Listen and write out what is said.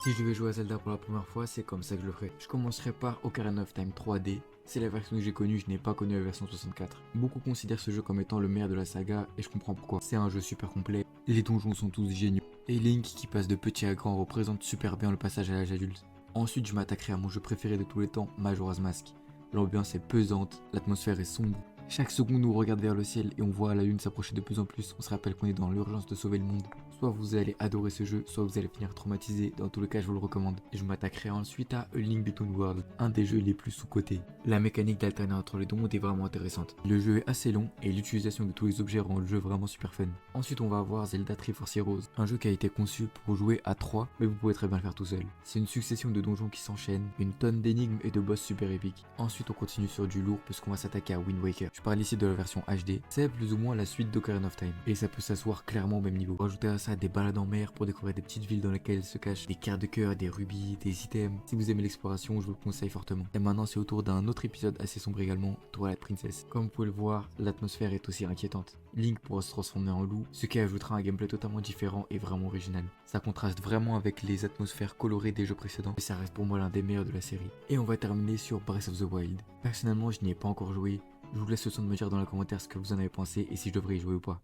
Si je devais jouer à Zelda pour la première fois, c'est comme ça que je le ferais. Je commencerai par Ocarina of Time 3D. C'est la version que j'ai connue, je n'ai pas connu la version 64. Beaucoup considèrent ce jeu comme étant le meilleur de la saga et je comprends pourquoi. C'est un jeu super complet, les donjons sont tous géniaux. Et Link qui passe de petit à grand représente super bien le passage à l'âge adulte. Ensuite je m'attaquerai à mon jeu préféré de tous les temps, Majora's Mask. L'ambiance est pesante, l'atmosphère est sombre. Chaque seconde où on regarde vers le ciel et on voit la lune s'approcher de plus en plus, on se rappelle qu'on est dans l'urgence de sauver le monde. Soit vous allez adorer ce jeu, soit vous allez finir traumatisé, dans tous les cas je vous le recommande. Et je m'attaquerai ensuite à A Link Between Worlds, un des jeux les plus sous-cotés. La mécanique d'alterner entre les deux mondes est vraiment intéressante. Le jeu est assez long et l'utilisation de tous les objets rend le jeu vraiment super fun. Ensuite on va avoir Zelda Triforce Heroes, un jeu qui a été conçu pour jouer à 3, mais vous pouvez très bien le faire tout seul. C'est une succession de donjons qui s'enchaînent, une tonne d'énigmes et de boss super épiques. Ensuite on continue sur du lourd puisqu'on va s'attaquer à Wind Waker. Je parle ici de la version HD, c'est plus ou moins la suite d'Ocarina of Time, et ça peut s'asseoir clairement au même niveau. Rajouter à ça des balades en mer pour découvrir des petites villes dans lesquelles se cachent des cartes de cœur, des rubis, des items. Si vous aimez l'exploration, je vous le conseille fortement. Et maintenant c'est au tour d'un autre épisode assez sombre également, Twilight Princess. Comme vous pouvez le voir, l'atmosphère est aussi inquiétante. Link pourra se transformer en loup, ce qui ajoutera un gameplay totalement différent et vraiment original. Ça contraste vraiment avec les atmosphères colorées des jeux précédents, et ça reste pour moi l'un des meilleurs de la série. Et on va terminer sur Breath of the Wild. Personnellement je n'y ai pas encore joué, je vous laisse le soin de me dire dans les commentaires ce que vous en avez pensé et si je devrais y jouer ou pas.